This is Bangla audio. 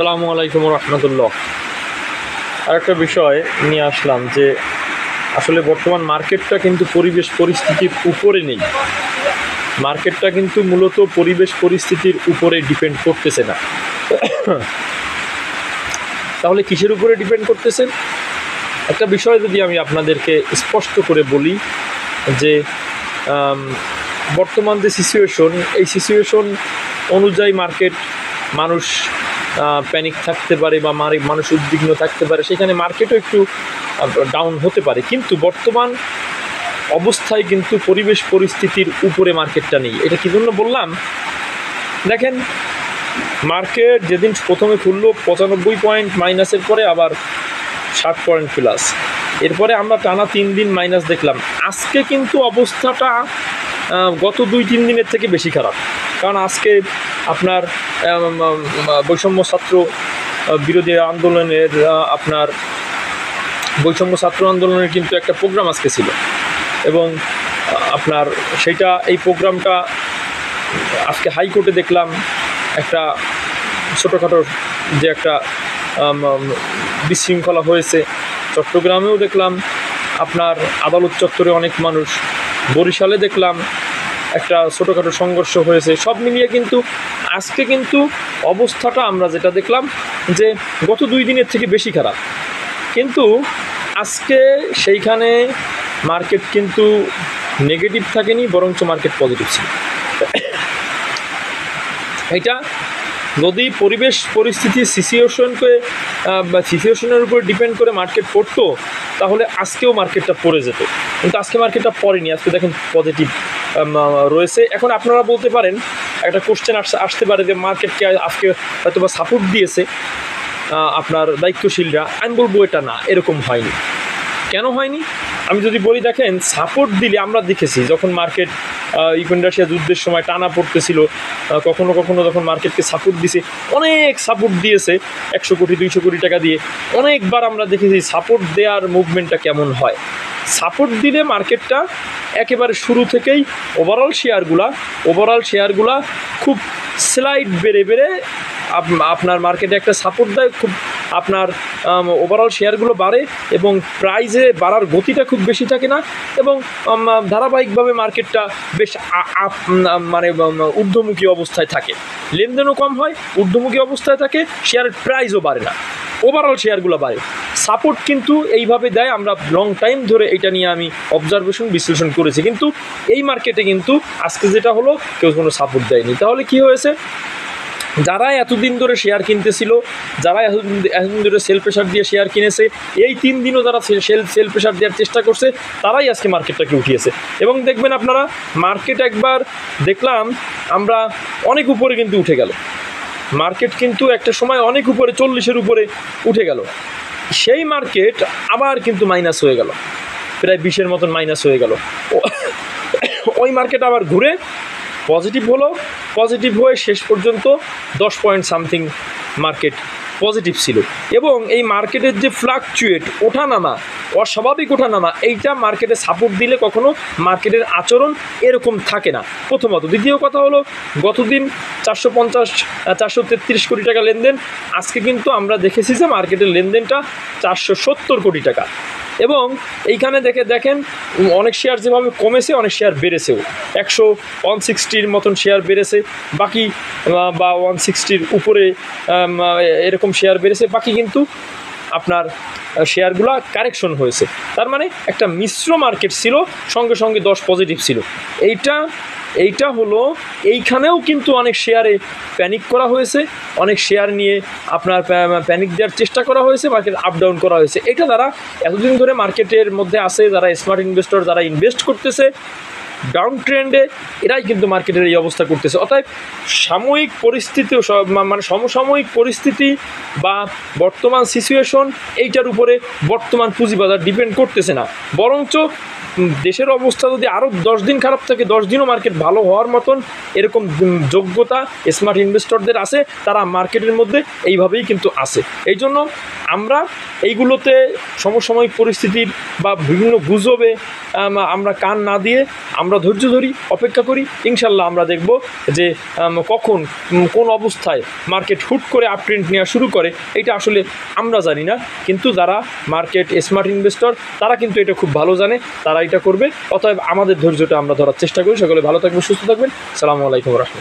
আসসালামু আলাইকুম রহমতুল্লাহ। আরেকটা বিষয় নিয়ে আসলাম যে আসলে বর্তমান মার্কেটটা কিন্তু পরিবেশ পরিস্থিতির উপরে নেই। মার্কেটটা কিন্তু মূলত পরিবেশ পরিস্থিতির উপরে ডিপেন্ড করতেছে না। তাহলে কিসের উপরে ডিপেন্ড করতেছে? একটা বিষয় যদি আমি আপনাদেরকে স্পষ্ট করে বলি যে বর্তমান যে সিচুয়েশন, এই সিচুয়েশন অনুযায়ী মার্কেট মানুষ প্যানিক থাকতে পারে বা মানুষ উদ্বিগ্ন থাকতে পারে, সেখানে মার্কেটও একটু ডাউন হতে পারে। কিন্তু বর্তমান অবস্থায় কিন্তু পরিবেশ পরিস্থিতির উপরে মার্কেটটা নেই। এটা কী জন্য বললাম? দেখেন, মার্কেট যেদিন প্রথমে খুললো 95 পয়েন্ট মাইনাসের পরে আবার 60 পয়েন্ট প্লাস, এরপরে আমরা টানা 3 দিন মাইনাস দেখলাম। আজকে কিন্তু অবস্থাটা গত 2-3 দিনের থেকে বেশি খারাপ। কারণ আজকে আপনার বৈষম্য ছাত্র বিরোধী আন্দোলনের বৈষম্য ছাত্র আন্দোলনের কিন্তু একটা প্রোগ্রাম আজকে ছিল, এবং আপনার এই প্রোগ্রামটা আজকে হাইকোর্টে দেখলাম একটা ছোটোখাটো যে একটা বিশৃঙ্খলা হয়েছে। চট্টগ্রামেও দেখলাম আপনার আদালত চত্বরে অনেক মানুষ, বরিশালে দেখলাম একটা ছোটোখাটো সংঘর্ষ হয়েছে। সব মিলিয়ে কিন্তু আজকে কিন্তু অবস্থাটা আমরা যেটা দেখলাম যে গত 2 দিনের থেকে বেশি খারাপ। কিন্তু আজকে সেইখানে মার্কেট কিন্তু নেগেটিভ থাকেনি, বরঞ্চ মার্কেট পজিটিভ ছিল। এটা যদি পরিবেশ পরিস্থিতি সিচুয়েশনের উপর ডিপেন্ড করে মার্কেট পড়তো, তাহলে আজকেও মার্কেটটা পড়ে যেত। কিন্তু আজকে মার্কেটটা পড়েনি, আজকে দেখেন পজিটিভ রয়েছে। এখন আপনারা বলতে পারেন, একটা কোশ্চেন আসতে পারে যে মার্কেটকে আজকে হয়তো বা সাপোর্ট দিয়েছে আপনার দায়িত্বশীলরা। আমি বলবো এটা না, এরকম হয়নি। কেন হয়নি আমি যদি বলি, দেখেন, সাপোর্ট দিলে আমরা দেখেছি যখন মার্কেট ইউক্রেন রাশিয়া যুদ্ধের সময় টানা পড়তেছিল, কখনো কখনো যখন মার্কেটকে সাপোর্ট দিছে, অনেক সাপোর্ট দিয়েছে 100 কোটি 200 কোটি টাকা দিয়ে। অনেকবার আমরা দেখেছি সাপোর্ট দেওয়ার মুভমেন্টটা কেমন হয়। সাপোর্ট দিলে মার্কেটটা একেবারে শুরু থেকেই ওভারঅল শেয়ারগুলা খুব স্লাইড বেড়ে আপনার মার্কেটে একটা সাপোর্ট দেয়, খুব আপনার ওভারঅল শেয়ারগুলো বাড়ে এবং প্রাইজে বাড়ার গতিটা খুব বেশি থাকে না, এবং ধারাবাহিকভাবে মার্কেটটা বেশ ঊর্ধ্বমুখী অবস্থায় থাকে। লেনদেনও কম হয়, ঊর্ধ্বমুখী অবস্থায় থাকে, শেয়ারের প্রাইজও বাড়ে না, ওভারঅল শেয়ারগুলো বাড়ে। সাপোর্ট কিন্তু এইভাবে দেয়, আমরা লং টাইম ধরে এটা নিয়ে আমি বিশ্লেষণ করেছি। কিন্তু এই মার্কেটে কিন্তু আজকে যেটা হলো, কেউ কোনো সাপোর্ট দেয়নি। তাহলে কি হয়েছে? যারা এতদিন ধরে শেয়ার কিনতেছিল, যারা এতদিন ধরে সেল প্রেশার দিয়ে শেয়ার কিনেছে, এই 3 দিনও যারা সেল প্রেশার দেওয়ার চেষ্টা করছে, তারাই আজকে মার্কেটটাকে উঠিয়েছে। এবং দেখবেন আপনারা, মার্কেট একবার দেখলাম আমরা অনেক উপরে কিন্তু উঠে গেল। মার্কেট কিন্তু একটা সময় অনেক উপরে, 40-এর উপরে উঠে গেল। সেই মার্কেট আবার কিন্তু মাইনাস হয়ে গেল, প্রায় 20-এর মতন মাইনাস হয়ে গেল। ওই মার্কেট আবার ঘুরে পজিটিভ হয়ে শেষ পর্যন্ত 10 পয়েন্ট সামথিং মার্কেট পজিটিভ ছিল। এবং এই মার্কেটের যে ফ্লাকচুয়েট ওঠানামা, অস্বাভাবিক ওঠানামা, এইটা মার্কেটে সাপোর্ট দিলে কখনো মার্কেটের আচরণ এরকম থাকে না, প্রথমত। দ্বিতীয় কথা হলো, গতদিন 433 কোটি টাকা লেনদেন, আজকে কিন্তু আমরা দেখেছি যে মার্কেটের লেনদেনটা 470 কোটি টাকা। এবং এইখানে দেখেন অনেক শেয়ার যেভাবে কমেছে, অনেক শেয়ার বেড়েছেও। 160-160-র মতন শেয়ার বেড়েছে, বাকি বা 160-র উপরে এরকম শেয়ার বেড়েছে, বাকি কিন্তু আপনার শেয়ারগুলো কারেকশন হয়েছে। তার মানে একটা মিশ্র মার্কেট ছিল, সঙ্গে সঙ্গে 10 পজিটিভ ছিল। এইটা হলো, এইখানেও কিন্তু অনেক শেয়ারে প্যানিক করা হয়েছে, অনেক শেয়ার নিয়ে আপনার প্যানিক দেওয়ার চেষ্টা করা হয়েছে, মার্কেট আপ ডাউন করা হয়েছে। এটা যারা এতদিন ধরে মার্কেটের মধ্যে আছে, যারা স্মার্ট ইনভেস্টর, যারা ইনভেস্ট করতেছে ডাউন ট্রেন্ডে, এরাই কিন্তু মার্কেটের এই অবস্থা করতেছে। অর্থাৎ সাময়িক পরিস্থিতি, সমসাময়িক পরিস্থিতি বা বর্তমান সিচুয়েশন, এইটার উপরে বর্তমান পুঁজিবাজার ডিপেন্ড করতেছে না, বরঞ্চ দেশের অবস্থা যদি আরও 10 দিন খারাপ থাকে, 10 দিনও মার্কেট ভালো হওয়ার মতন এরকম যোগ্যতা স্মার্ট ইনভেস্টরদের আছে, তারা মার্কেটের মধ্যে এইভাবেই কিন্তু আছে। এই জন্য আমরা এইগুলোতে সমসাময়িক পরিস্থিতির বা বিভিন্ন গুজবে আমরা কান না দিয়ে আমরা ধৈর্য ধরি, অপেক্ষা করি। ইনশাল্লাহ আমরা দেখব যে কখন কোন অবস্থায় মার্কেট হুট করে আপট্রেন্ড নেওয়া শুরু করে, এটা আসলে আমরা জানি না, কিন্তু যারা মার্কেট স্মার্ট ইনভেস্টর তারা কিন্তু এটা খুব ভালো জানে, তারা এটা করবে। অতএব আমাদের ধৈর্যটা আমরা ধরার চেষ্টা করি। সকলে ভালো থাকবেন, সুস্থ থাকবেন। আসসালামু আলাইকুম রাহমাতুল্লাহ।